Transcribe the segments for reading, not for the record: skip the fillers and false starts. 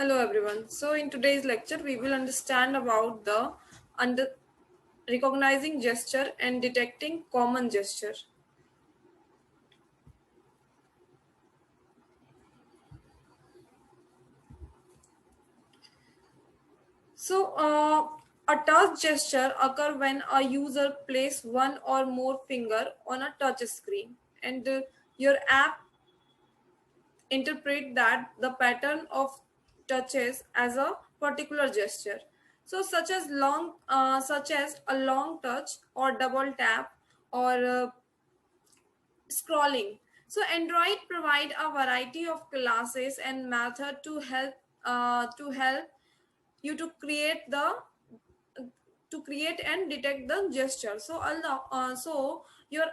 Hello everyone. So in today's lecture we will understand about the under recognizing gesture and detecting common gesture. So a touch gesture occur when a user place one or more finger on a touch screen and your app interpret that the pattern of touches as a particular gesture. So such as a long touch or double tap or scrolling. So Android provide a variety of classes and method to help you to create and detect the gesture. So your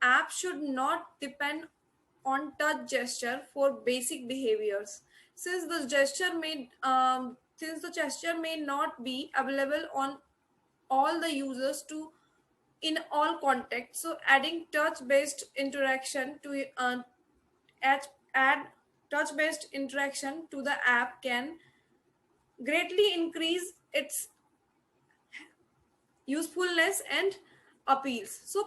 app should not depend on touch gesture for basic behaviors. Since the gesture may not be available on all the users to in all contexts. So adding touch-based interaction to add touch-based interaction to the app can greatly increase its usefulness and appeals. To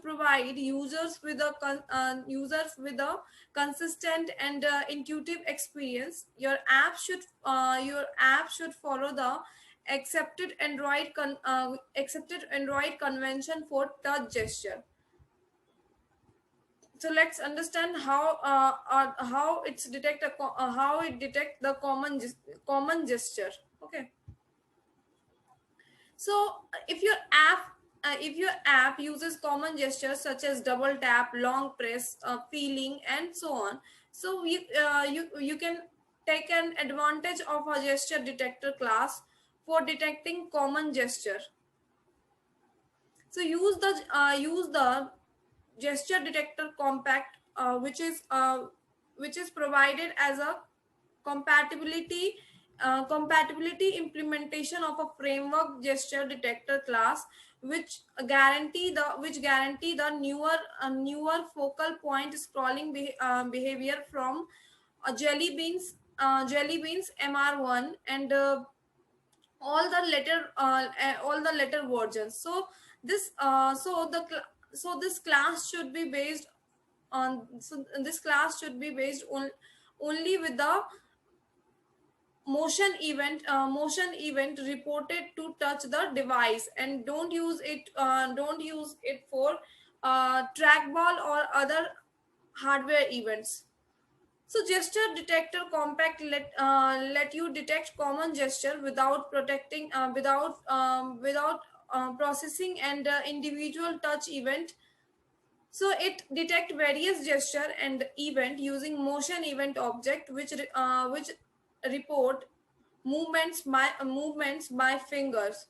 provide users with a consistent and intuitive experience, your app should follow the accepted Android convention for touch gesture. So let's understand how it detect the common gesture. Okay. So if your app uses common gestures such as double tap, long press, feeling, and so on, so you can take an advantage of a gesture detector class for detecting common gesture. So use the gesture detector compact, which is provided as a compatibility compatibility implementation of a framework gesture detector class, which guarantee the newer focal point scrolling behavior from Jelly Beans MR1 and all the later versions. So this class should be based on so this class should be based on only with the motion event reported to touch the device, and don't use it for trackball or other hardware events. So gesture detector compact let you detect common gesture without protecting without processing and individual touch event. So it detect various gesture and event using motion event object, which report movements by fingers.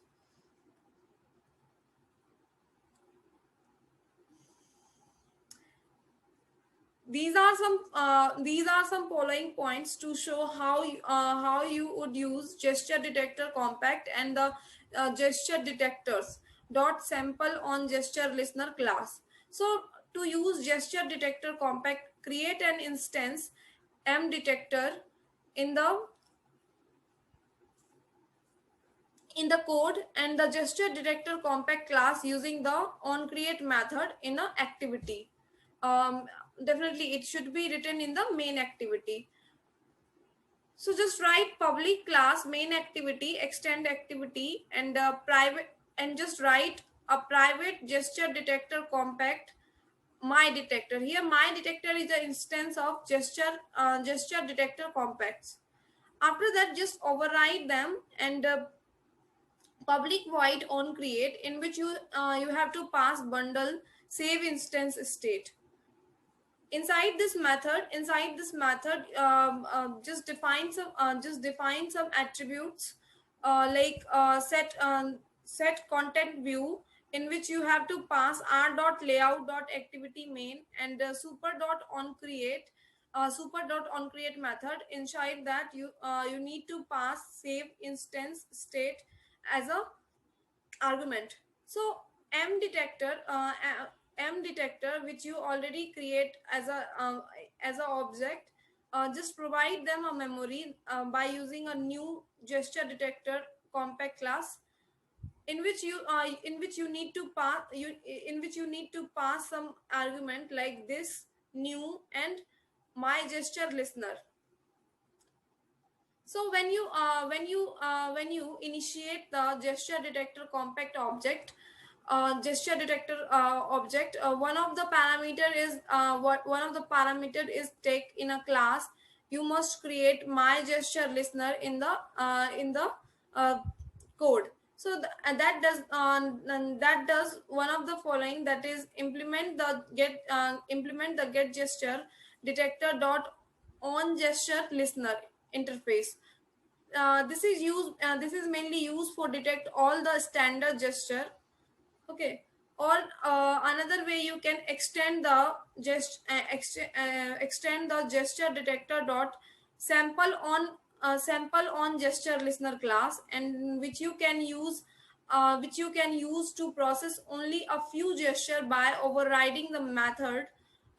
These are some following points to show how you would use gesture detector compact and the gesture detectors dot sample on gesture listener class. So to use gesture detector compact, create an instance m detector in the code and the gesture detector compact class using the onCreate method in a activity. um, Definitely it should be written in the main activity. So just write public class main activity extend activity and private, and just write a private gesture detector compact my detector. Here my detector is the instance of gesture detector compacts. After that, just override them and public void on create, in which you have to pass bundle save instance state. Inside this method, just define some attributes, like set content view, in which you have to pass r dot layout dot activity main and super dot on create method. Inside that, you need to pass save instance state as a argument. So m detector m detector, which you already create as a object, just provide them a memory by using a new gesture detector compact class in which you need to pass in which you need to pass some argument like this new and my gesture listener. So when you initiate the gesture detector compact object, gesture detector object, one of the parameter is what one of the parameter is take in a class. You must create my gesture listener in the uh, code. So and that does one of the following, that is implement the get gesture detector dot on gesture listener interface. This is mainly used for detect all the standard gesture. Okay. Or another way you can extend the gesture detector dot sample on gesture listener class, and which you can use to process only a few gesture by overriding the method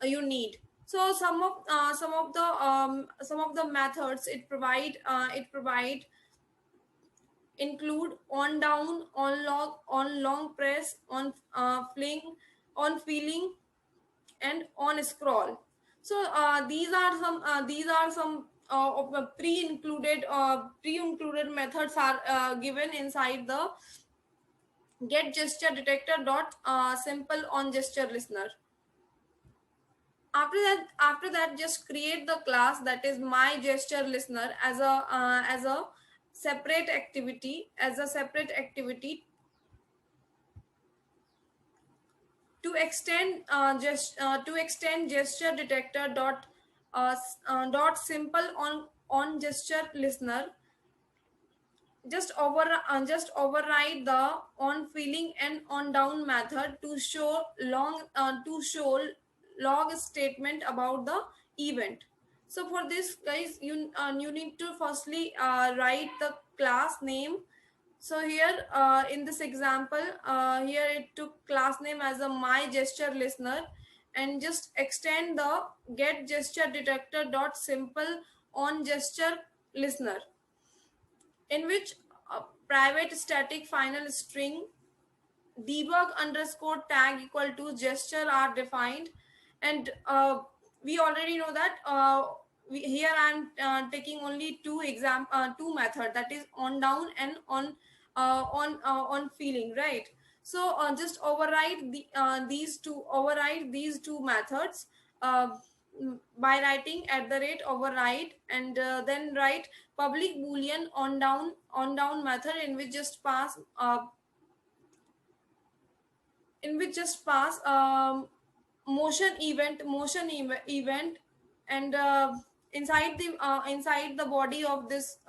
you need. So some of the methods it provide include on down, on log, on long press, on fling, on feeling, and on scroll. So these are some of the pre-included methods are given inside the get gesture detector dot simple on gesture listener. After that just create the class that is my gesture listener as a separate activity to extend gesture detector dot simple on gesture listener. Just override the on feeling and on down method to show log statement about the event. So for this guys, you need to firstly write the class name. So here in this example, here it took class name as a my gesture listener, and just extend the get gesture detector dot simple on gesture listener, in which a private static final string debug underscore tag equal to gesture are defined. And we already know that here I'm taking only two method, that is on down and on feeling, right? So just override these two methods uh, by writing at the rate override, and then write public boolean on down method, in which just pass motion event, and inside the body of this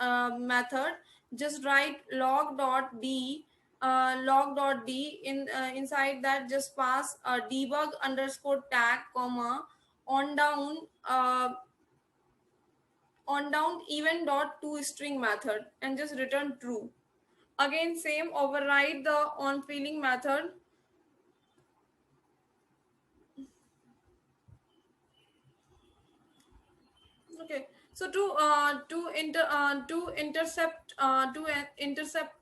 method just write log dot d inside that just pass debug underscore tag comma on down uh, on down event dot to string method, and just return true. Again same, override the on feeling method. Okay. So to intercept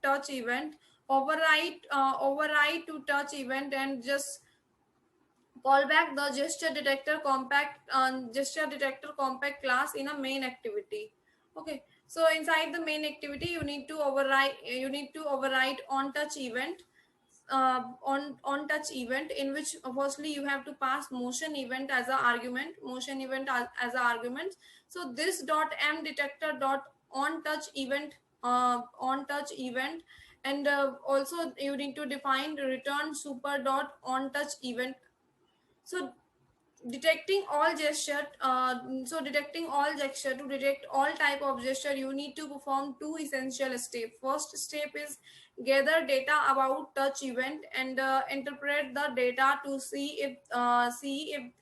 touch event, override to touch event, and just call back the gesture detector compact class in a main activity. Okay. So inside the main activity, you need to override on touch event, on touch event, in which firstly you have to pass motion event as a argument. So this dot m detector dot on touch event, and also you need to define return super dot on touch event. So detecting all gesture, to detect all type of gesture, you need to perform two essential steps. First step is gather data about touch event, and interpret the data to see if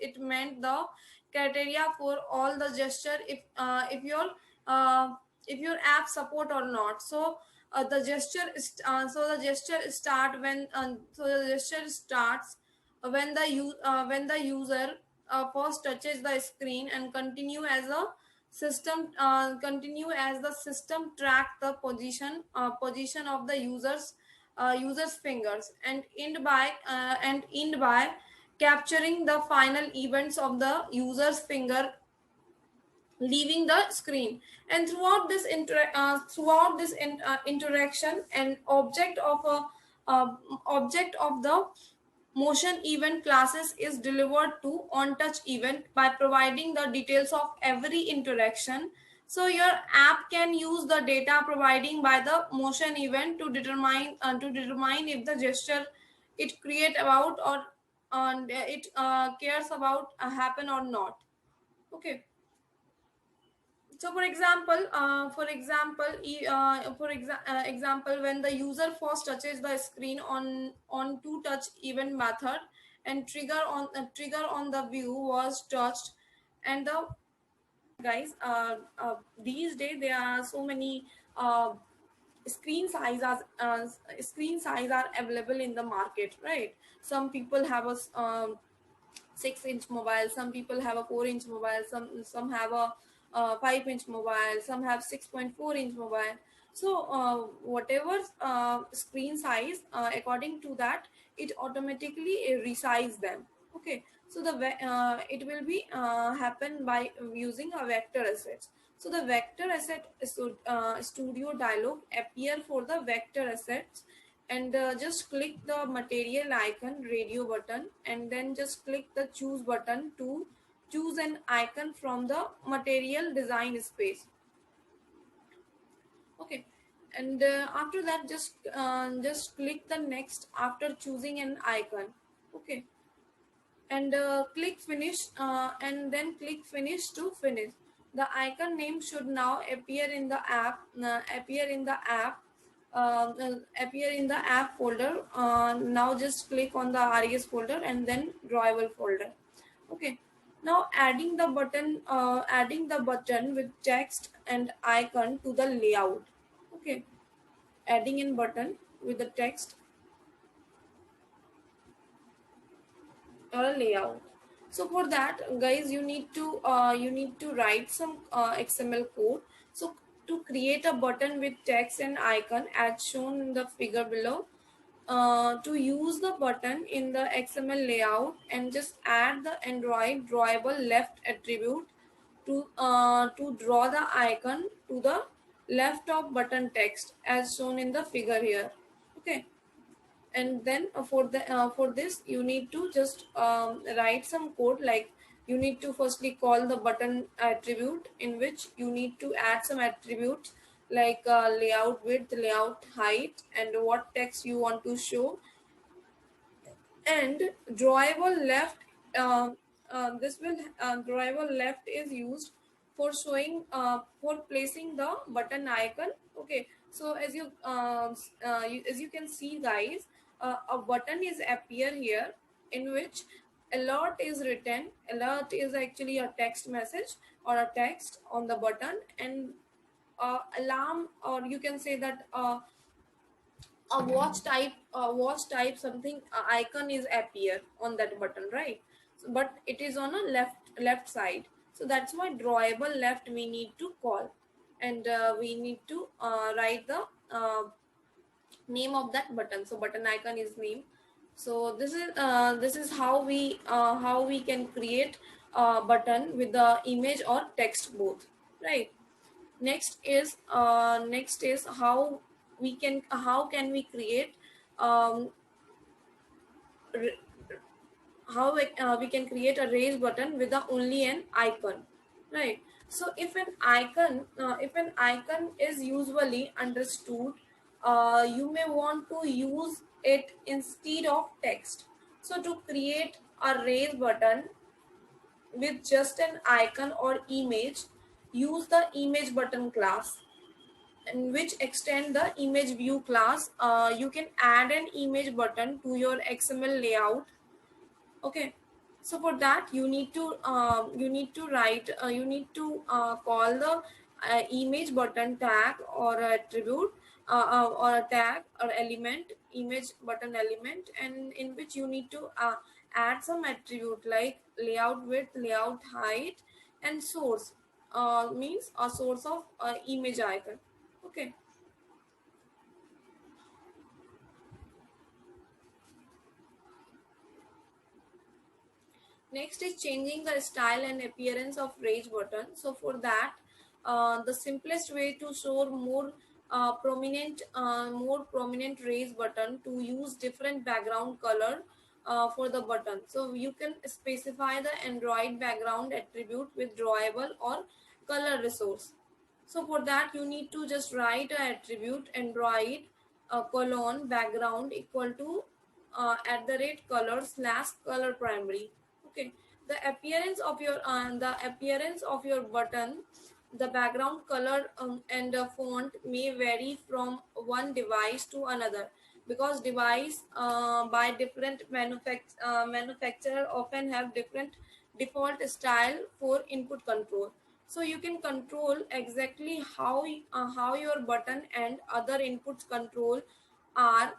it meant the criteria for all the gesture, uh, if your app support or not. So the gesture start when so the gesture starts when the user first touches the screen, and continue as a system continue as the system track the position of the user's fingers and end by capturing the final events of the user's finger leaving the screen. And throughout this interaction, an object of the motion event classes is delivered to on touch event by providing the details of every interaction. So your app can use the data providing by the motion event to determine if the gesture it create about or it cares about happen or not. Okay. So for example, when the user first touches the screen on to touch event method and trigger on the view was touched, and the guys these days there are so many uh, screen size are available in the market, right? Some people have a 6-inch mobile, some people have a 4-inch mobile, some have a 5-inch mobile, some have 6.4-inch mobile. So whatever screen size, according to that it automatically resize them. Okay, so it will be happen by using a vector assets. So the vector asset studio dialog appear for the vector assets, and just click the material icon radio button and then just click the choose button to choose an icon from the material design space. Okay, and after that just click the next after choosing an icon. Okay, and click finish and then click finish to finish. The icon name should now appear in the app appear in the app folder. Now just click on the res folder and then drawable folder. Okay, now adding the button with text and icon to the layout. Okay, adding in button with the text or a layout. So for that guys, you need to write some xml code. So to create a button with text and icon as shown in the figure below, to use the button in the xml layout and just add the android drawable left attribute to draw the icon to the left of button text as shown in the figure here. Okay, and then for this you need to just write some code, like you need to firstly call the button attribute, in which you need to add some attributes like layout width, layout height, and what text you want to show. And drawable left, this will drawable left is used for showing for placing the button icon. Okay, so as you can see guys, a button is appear here, in which alert is written. Alert is actually a text message or a text on the button, and alarm, or you can say that a watch type something icon is appear on that button, right? So, but it is on a left side, so that's why drawable left we need to call, and we need to write the name of that button. So button icon is name. So this is how we can create a button with the image or text both, right? Next is how can we create um, we can create a raise button with a only an icon, right? So if an icon is usually understood, you may want to use it instead of text. So to create a raise button with just an icon or image, use the image button class, in which extend the image view class. You can add an image button to your xml layout. Okay, so for that you need to call the image button tag or attribute, or a tag or element, image button element, and in which you need to add some attribute like layout width, layout height, and source. means a source of image icon. Okay. Next is changing the style and appearance of raise button. So for that, the simplest way to show more prominent raise button to use different background color for the button. So you can specify the Android background attribute with drawable or color resource. So for that, you need to just write a attribute Android colon background equal to at the rate color slash color primary. Okay, the appearance of your button, the background color and the font may vary from one device to another, because device by different manufacturer often have different default style for input control. So you can control exactly how your button and other inputs control are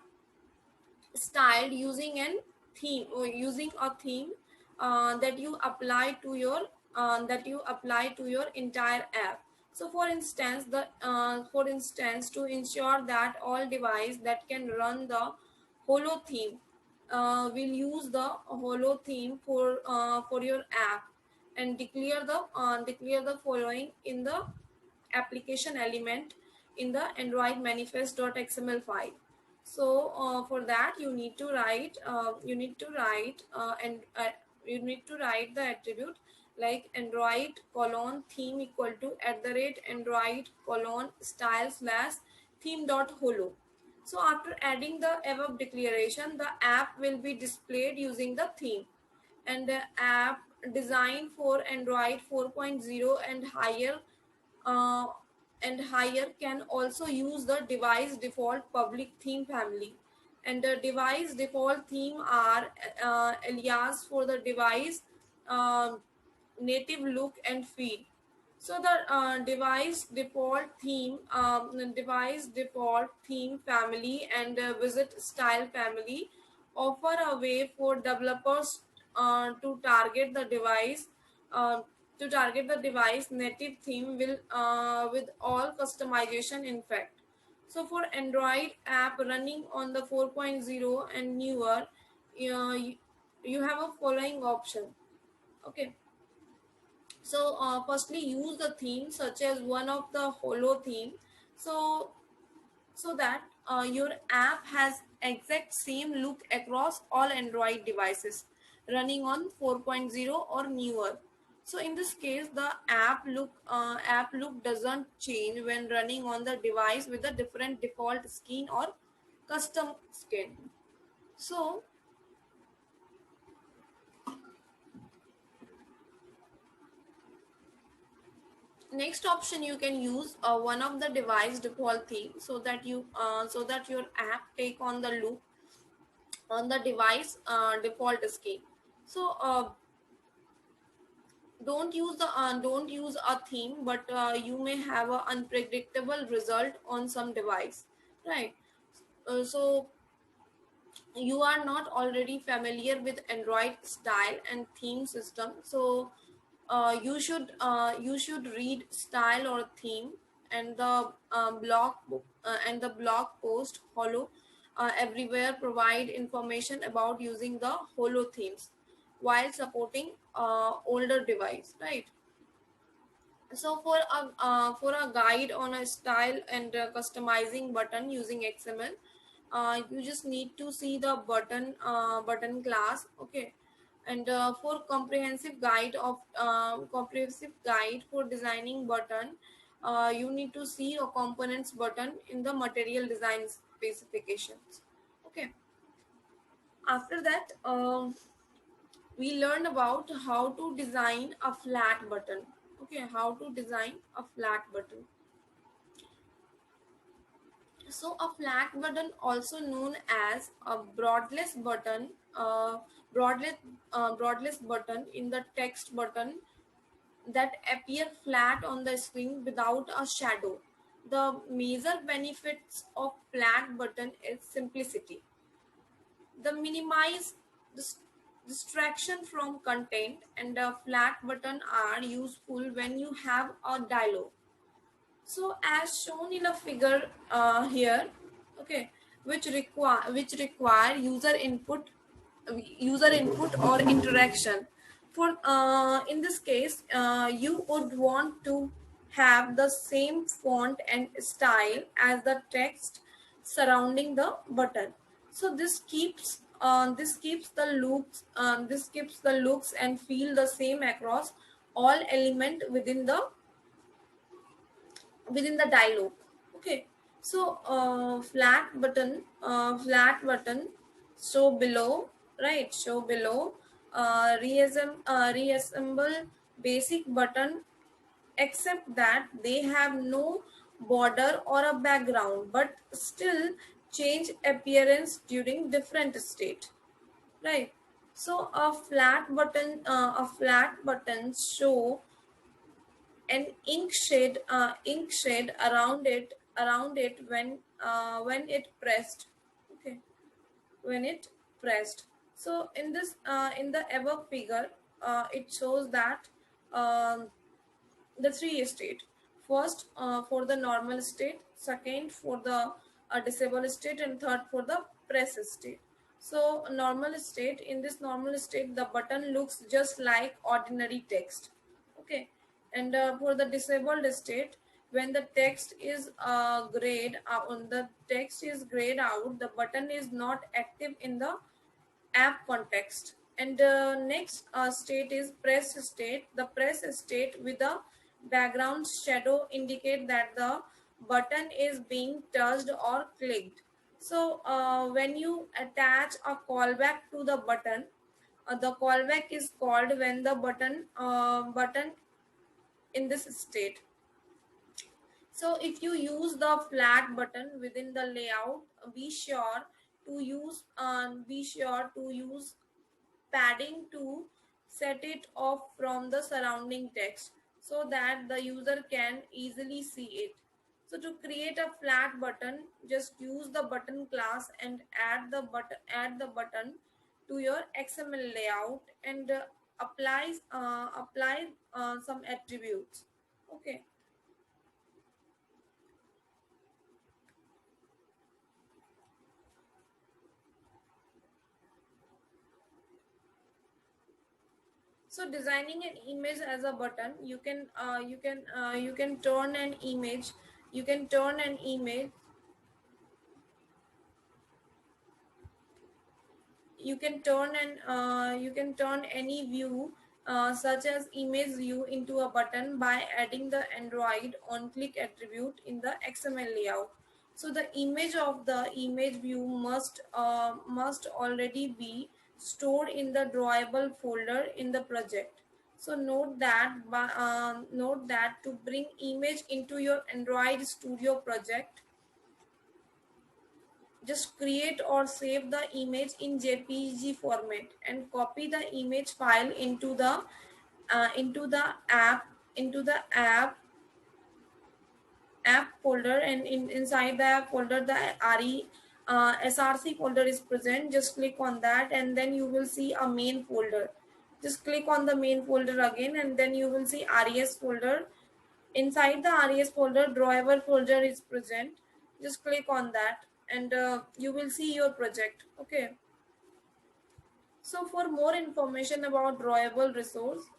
styled using an theme, or using a theme that you apply to your entire app. So for instance, to ensure that all device that can run the holo theme will use the holo theme for your app, and declare the following in the application element in the Android manifest.xml file. So for that, you need to write the attribute like Android colon theme equal to at the rate Android colon style slash theme dot holo. So after adding the above declaration, the app will be displayed using the theme, and the app designed for Android 4.0 uh, and higher can also use the device default public theme family. And the device default theme are alias for the device uh, native look and feel. So the device default theme family and visit style family offer a way for developers to target the device uh, native theme will with all customization in fact. So for Android app running on the 4.0 and newer, you, you have a following option. Okay, so firstly use the theme such as one of the holo theme, so that your app has exact same look across all Android devices running on 4.0 or newer. So in this case, the app look doesn't change when running on the device with a different default skin or custom skin. So next option, you can use one of the device default theme, so that your app take on the look on the device default scheme. So don't use a theme, but you may have an unpredictable result on some device, right? So you are not already familiar with Android style and theme system, so you should read style or theme and the blog post holo everywhere provide information about using the holo themes while supporting older device, right? So for a guide on a style and customizing button using XML, you just need to see the button class. Okay, and for comprehensive guide for designing button, you need to see a components button in the material design specifications. Okay, after that, we learned about how to design a flat button. Okay, how to design a flat button. So a flat button, also known as a broadless button, broadless button in the text button that appear flat on the screen without a shadow. The major benefits of flat button is simplicity. The minimize the distraction from content, and a flat button are useful when you have a dialogue. So as shown in a figure here, okay, which require user input or interaction. For in this case, you would want to have the same font and style as the text surrounding the button. So this keeps the looks and feel the same across all element within the dialogue. Okay, so flat button show below, right? Show below. Reassemble basic button, except that they have no border or a background, but still change appearance during different state, right? So a flat button show an ink shade around it when it pressed. Okay, when it pressed. So in the above figure, it shows that um, the three state. First for the normal state, second for the disabled state, and third for the press state. So normal state, in this normal state the button looks just like ordinary text. Okay, and for the disabled state, when the text is when the text is grayed out, the button is not active in the app context. And next state is press state. The press state with the background shadow indicate that the button is being touched or clicked. So when you attach a callback to the button, the callback is called when the button in this state. So if you use the flat button within the layout, be sure to use padding to set it off from the surrounding text so that the user can easily see it. So to create a flat button, just use the button class and add the button to your XML layout, and apply some attributes. Okay. So designing an image as a button, you can turn an image, you can turn an image you can turn any view such as image view into a button by adding the Android on click attribute in the XML layout. So the image of the image view must already be stored in the drawable folder in the project. So note that to bring image into your Android Studio project, just create or save the image in JPG format and copy the image file into the app into the app folder, and inside the app folder the src folder is present. Just click on that and then you will see a main folder. Just click on the main folder again and then you will see res folder. Inside the res folder, drawable folder is present. Just click on that and you will see your project. Okay, so for more information about drawable resource,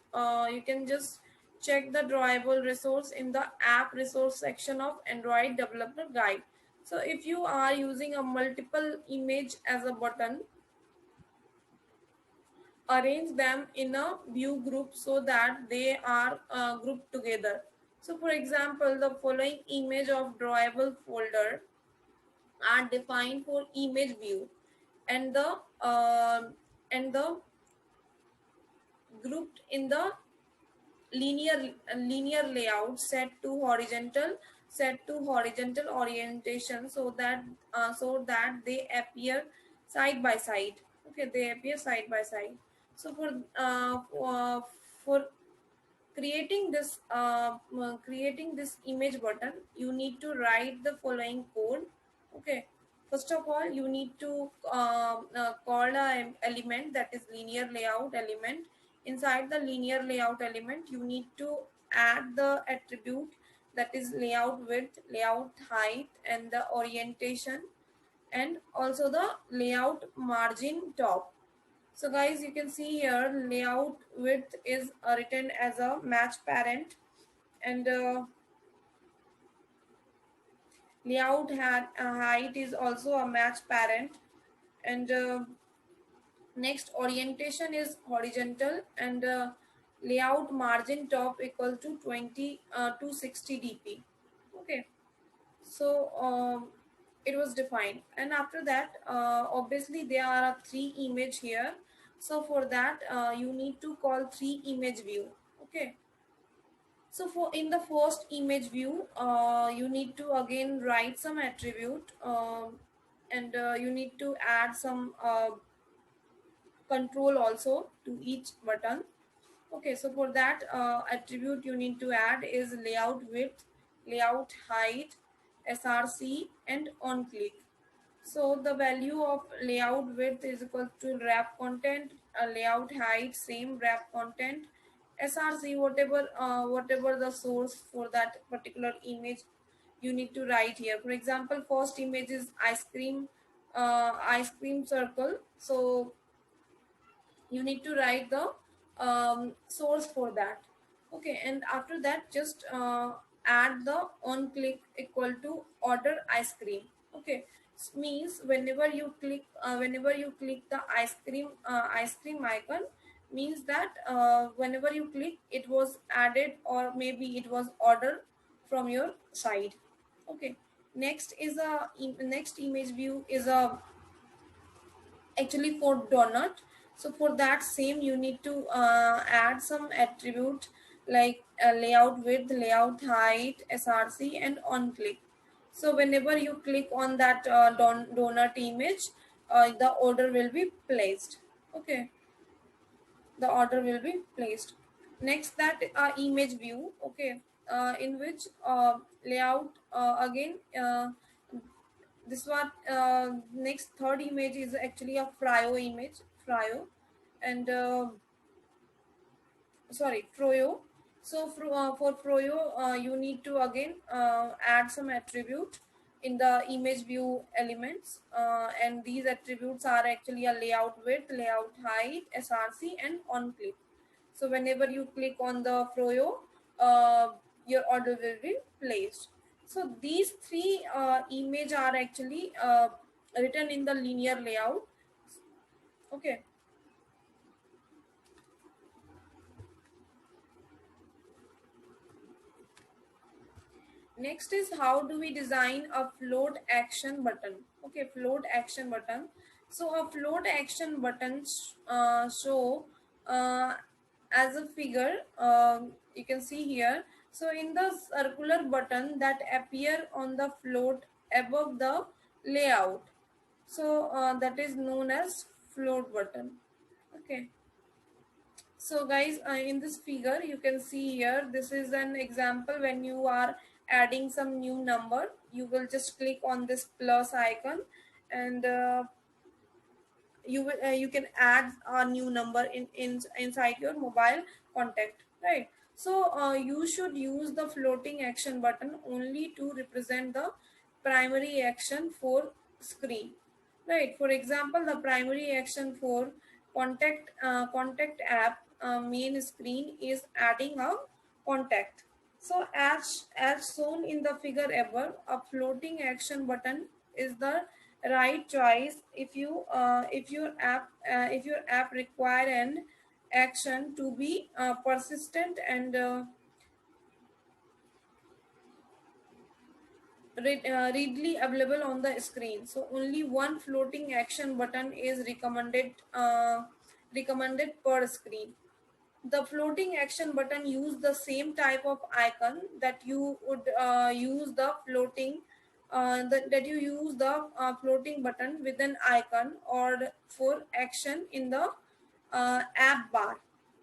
you can just check the drawable resource in the app resource section of Android developer guide. So if you are using a multiple image as a button, arrange them in a view group so that they are grouped together. So for example, the following image of drawable folder are defined for image view, and the grouped in the linear layout set to horizontal orientation so that they appear side by side. Okay, they appear side by side. So for creating this image button, you need to write the following code. Okay, First of all, you need to call a element, that is linear layout element. Inside the linear layout element, you need to add the attribute, that is layout width, layout height, and the orientation, and also the layout margin top. So guys, you can see here layout width is written as a match parent, and layout height is also a match parent, and next orientation is horizontal, and layout margin top equal to 260 dp. Okay, so it was defined, and after that obviously there are three image here. So for that you need to call three image view. Okay, so for in the first image view you need to again write some attribute, and you need to add some control also to each button. Okay, so for that attribute you need to add is layout width, layout height, src, and on click. So the value of layout width is equal to wrap content, layout height same wrap content, src whatever the source for that particular image you need to write here. For example, first image is ice cream circle, so you need to write the source for that. Okay, and after that just add the on click equal to order ice cream. Okay, means whenever you click the ice cream icon, means that whenever you click it was added, or maybe it was ordered from your side. Okay, next image view is a actually for donut. So for that same you need to add some attribute like layout width, layout height, src, and on click. So whenever you click on that donut image, the order will be placed. Okay, the order will be placed. Next, that image view. Okay, in which layout again this one next third image is actually a Frio image, Frio, and sorry, Froyo. So for Froyo you need to again add some attribute in the image view elements, and these attributes are actually a layout width, layout height, src, and on click. So whenever you click on the Froyo, uh, your order will be placed. So these three image are actually written in the linear layout. Okay. Next is how do we design a float action button. Okay, float action button. So a float action button show uh, as a figure, you can see here. So in the circular button that appear on the float above the layout, so that is known as float button. Okay, so guys, in this figure you can see here, this is an example. When you are adding some new number, you will just click on this plus icon, and you can add a new number inside your mobile contact, right? So you should use the floating action button only to represent the primary action for screen, right? For example, the primary action for contact app main screen is adding a contact. So as shown in the figure above, a floating action button is the right choice if your app require an action to be persistent and readily available on the screen. So only one floating action button is recommended per screen. The floating action button use the same type of icon that you would use the floating that you use the floating button with an icon or for action in the app bar.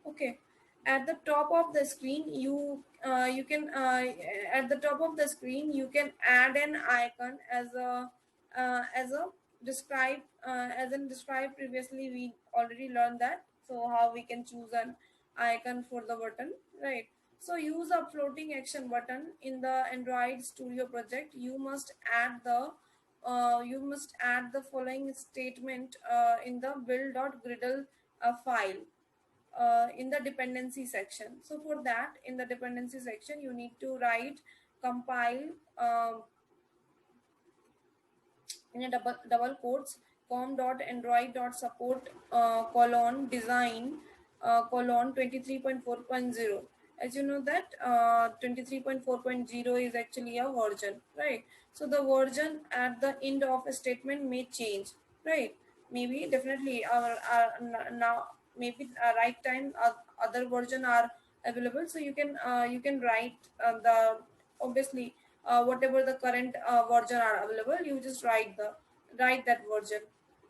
Okay, at the top of the screen you can at the top of the screen you can add an icon as a as a described as in described previously. We already learned that, so how we can choose an icon for the button, right? So use a floating action button in the Android Studio project. You must add the following statement in the build.gradle file in the dependency section. So for that, in the dependency section, you need to write compile in a double quotes com.android.support colon design colon 23.4.0. As you know that 23.4.0 is actually a version, right? So the version at the end of a statement may change, right? Maybe definitely our now maybe right time other version are available, so you can write the obviously whatever the current version are available, you just write that version.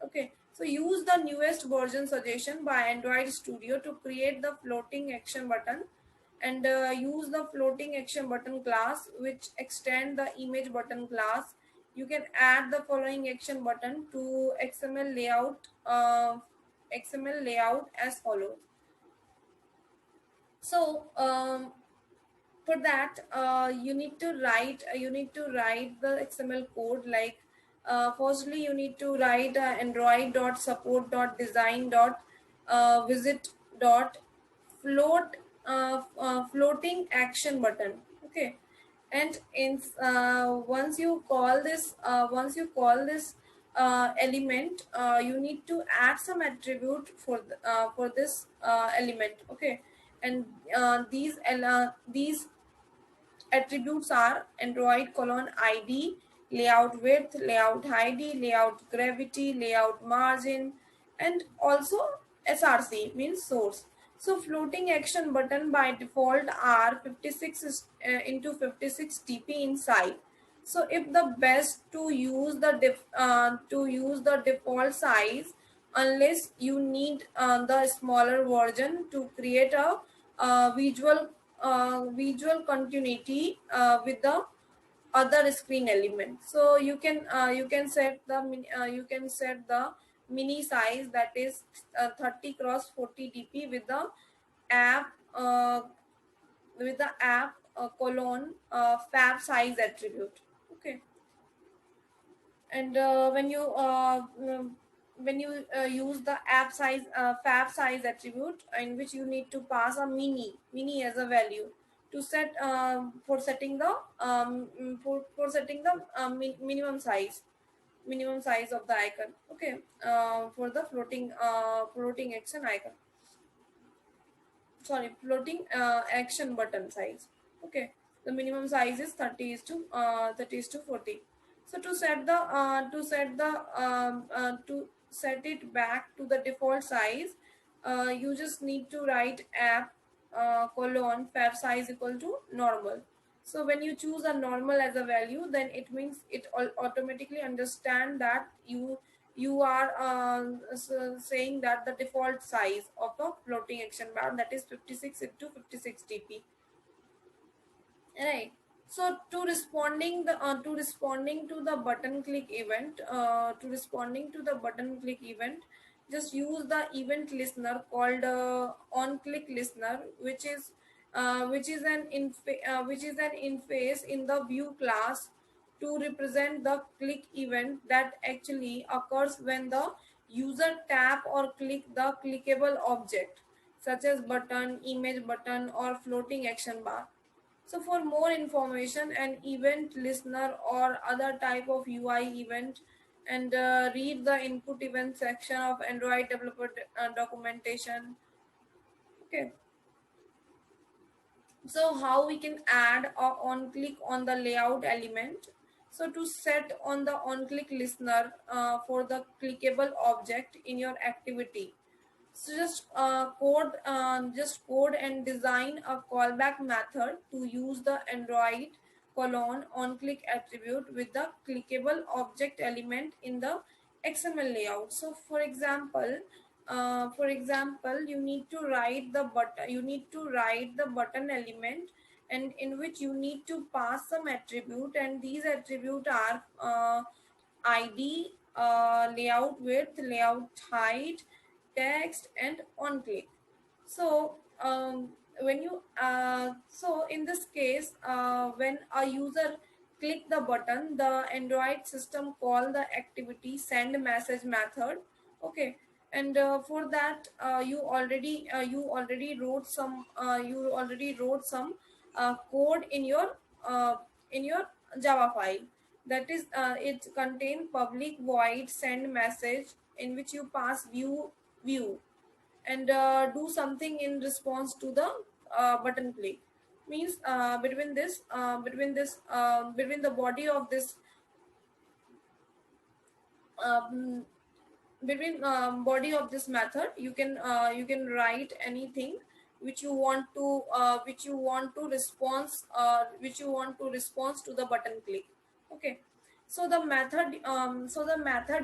Okay, so use the newest version suggestion by Android Studio to create the floating action button, and use the floating action button class which extend the image button class. You can add the following action button to XML layout as follows. So for that you need to write the XML code, like firstly you need to write android.support.design.visit dot floating action button. Okay, and in once you call this element, you need to add some attribute for this element. Okay, and these attributes are Android colon ID, layout width, layout height, layout gravity, layout margin, and also SRC means source. So floating action button by default are 56 into 56 TP in size. So if the best to use the default size, unless you need the smaller version to create a visual continuity with the other screen element. So you can set the mini size, that is 30 cross 40 dp app uh, with the app colon fab size attribute. Okay, and when you use the app size fab size attribute, in which you need to pass a mini as a value to set for setting the setting the minimum size of the icon. Okay, for the floating action icon, sorry, floating action button size. Okay, the minimum size is 30 is to 40. So to set it back to the default size, you just need to write app colon fab size equal to normal. So when you choose a normal as a value, then it means it automatically understand that you are saying that the default size of a floating action bar, that is 56 into 56 dp, right? So to responding to the button click event, just use the event listener called on click listener, which is an interface in the view class to represent the click event that actually occurs when the user tap or click the clickable object, such as button, image button, or floating action bar. So for more information, an event listener or other type of UI event, and read the input event section of Android developer documentation. Okay, so how we can add a on click on the layout element. So to set on the on click listener for the clickable object in your activity, so just code and design a callback method to use the Android colon on click attribute with the clickable object element in the XML layout. So for example, you need to write the button element, and in which you need to pass some attribute, and these attribute are ID, layout width, layout height, text, and on click. So when you so in this case, when a user click the button, the Android system call the activity send message method. Okay, and for that you already wrote some code uh, in your Java file. That is, it contain public void send message in which you pass view and do something in response to the button click. Means between the body of this um, body of this method, you can write anything which you want to response to the button click. Okay, so the method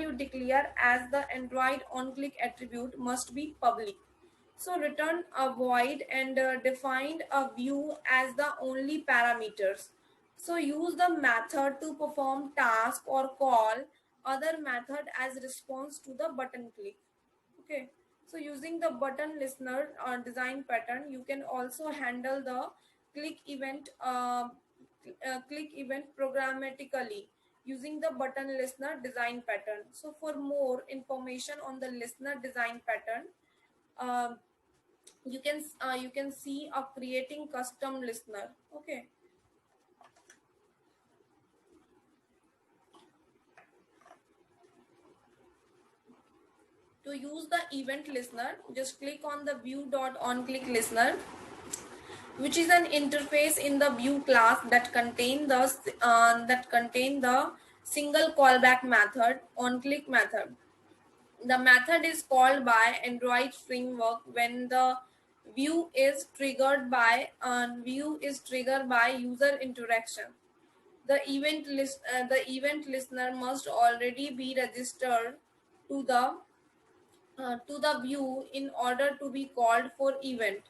you declare as the Android on click attribute must be public. So return a void and defined a view as the only parameters. So use the method to perform task or call other method as response to the button click. Okay. So using the button listener design pattern, you can also handle the click event programmatically using the button listener design pattern. So for more information on the listener design pattern, um, you can see a creating custom listener. Okay, to use the event listener, just click on the view dot on click listener, which is an interface in the view class that contain the single callback method on click method. The method is called by Android framework when the view is triggered by user interaction. The event listener must already be registered to the view in order to be called for event.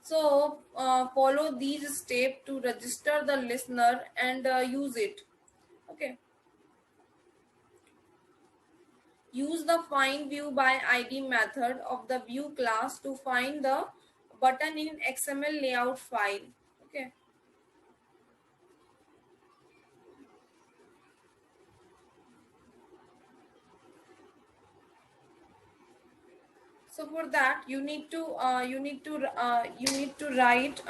So follow these steps to register the listener and use it. Okay, use the find view by id method of the view class to find the button in XML layout file. Okay, so for that you need to write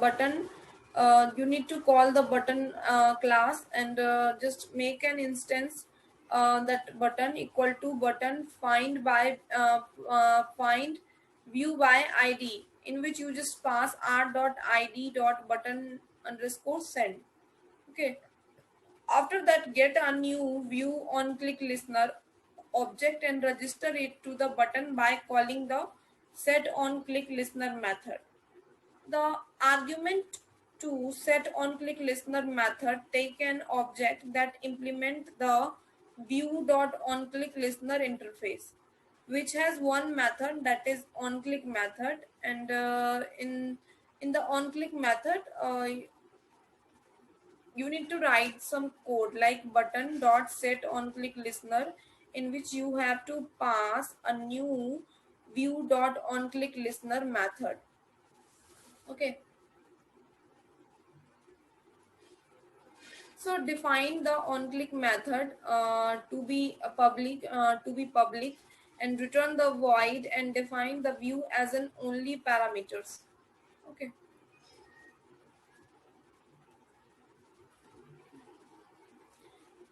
button you need to call the button class and just make an instance that button equal to button find view by id, in which you just pass r.id.button underscore send. Okay, after that, get a new view on click listener object and register it to the button by calling the set on click listener method. The argument to set on click listener method take an object that implement the view dot on click listener interface, which has one method, that is on click method. And in the on click method, you need to write some code like button dot set on click listener, in which you have to pass a new view dot on click listener method. Okay, so define the on click method to be public and return the void and define the view as an only parameters. Okay,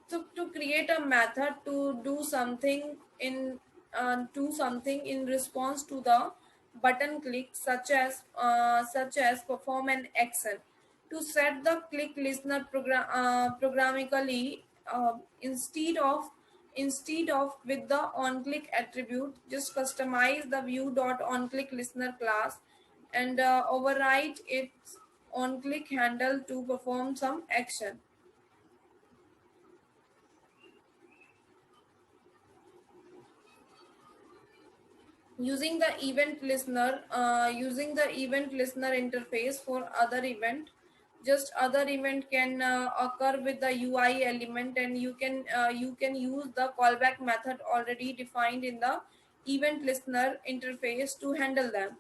so to create a method to do something in response to the button click, such as perform an action, to set the click listener programmatically, instead of with the on click attribute, just customize the view dot on click listener class and override its on click handle to perform some action. Using the event listener interface for other event, just other event can occur with the UI element, and you can use the callback method already defined in the event listener interface to handle them.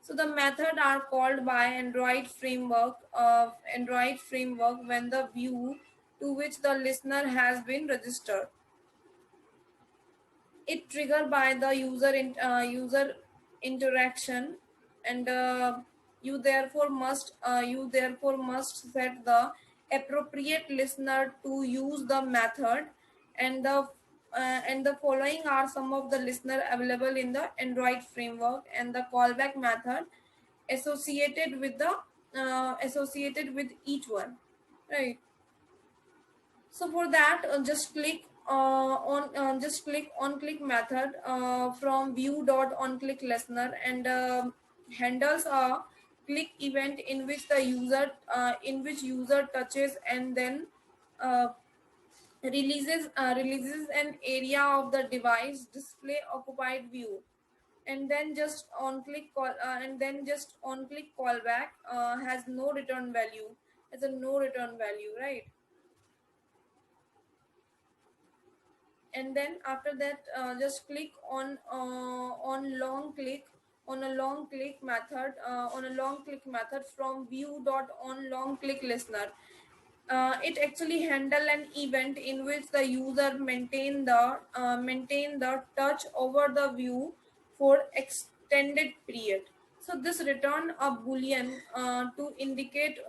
So the method are called by Android framework when the view to which the listener has been registered. It triggered by the user interaction, and you therefore must set the appropriate listener to use the method, and the following are some of the listener available in the Android framework and the callback method associated with each one, right? So for that, just click on click method from view dot on click listener, and handles a click event in which user touches and then uh, releases an area of the device display occupied view, and then just on click callback has a no return value, right? And then after that, just click on a long click method from view dot on long click listener. It actually handle an event in which the user maintain the touch over the view for extended period. So this return a boolean to indicate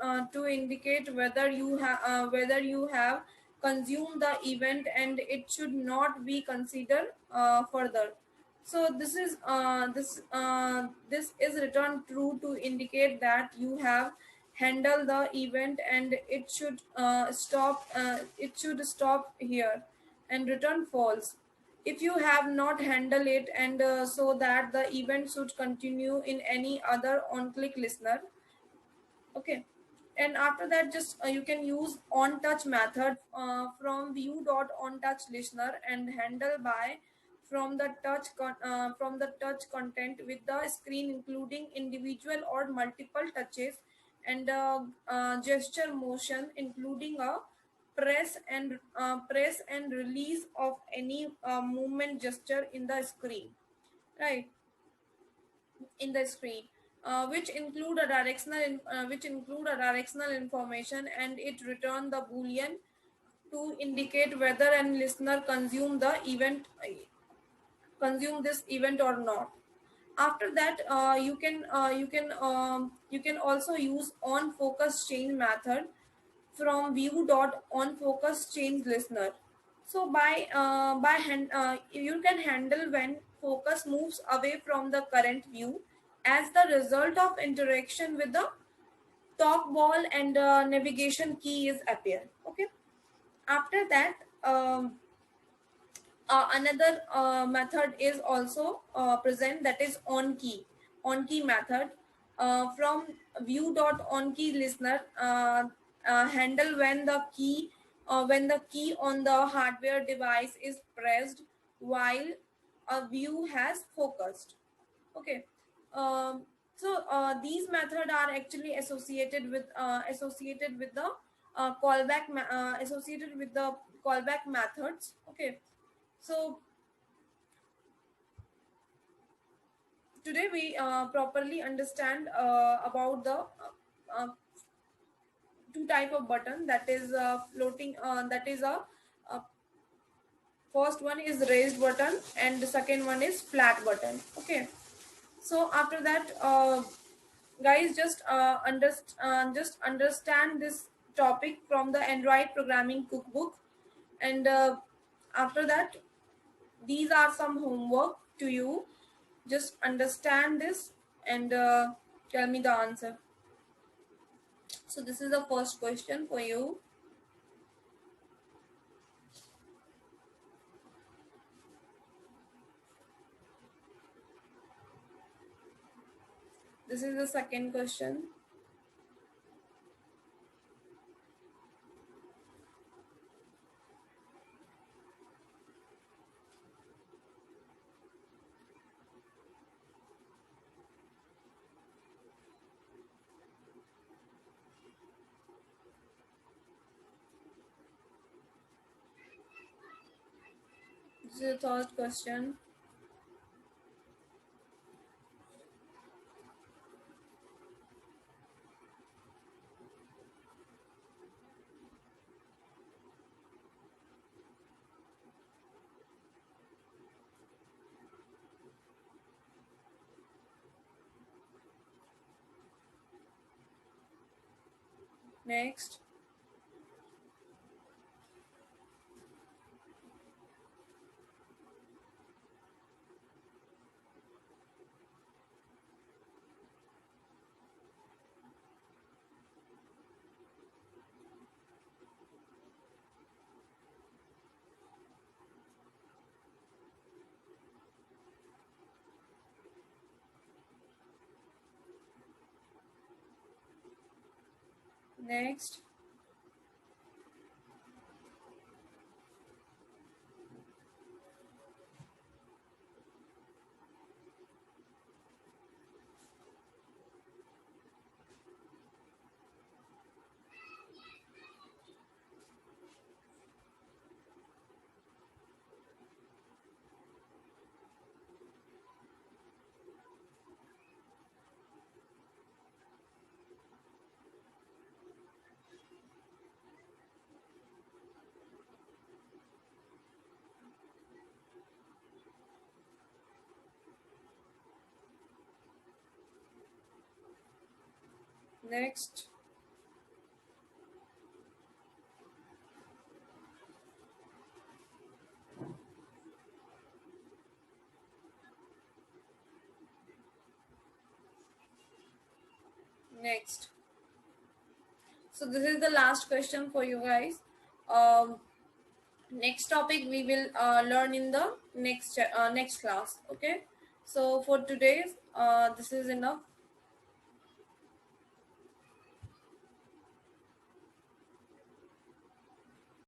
whether you have consumed the event, and it should not be considered further. So this is returned true to indicate that you have handled the event, and it should stop here, and return false if you have not handled it, and so that the event should continue in any other on click listener. Okay. And after that, just you can use on touch method from view dot on touch listener, and handle by from the touch content with the screen, including individual or multiple touches, and gesture motion, including a press and release of any movement gesture in the screen, right? In the screen, which include a directional information, and it return the boolean to indicate whether an listener consume this event or not. After that, you can also use on focus change method from view dot on focus change listener. So you can handle when focus moves away from the current view as the result of interaction with the talk ball, and navigation key is appear. Okay. After that, another method is also present, that is on key method from view dot on key listener, handle when the key on the hardware device is pressed while a view has focused. Okay. These methods are actually associated with the callback methods. Okay. So today we properly understand about the two type of button, that is floating that is a first one is raised button, and the second one is flat button. Okay. So after that, guys, just understand this topic from the Android programming cookbook, and after that, these are some homework to you. Just understand this, and tell me the answer. So this is the first question for you. This is the second question. This is the third question. Next. Next. Next. Next. So this is the last question for you guys. Um, Next topic we will learn in the next class. Okay. So for today, this is enough.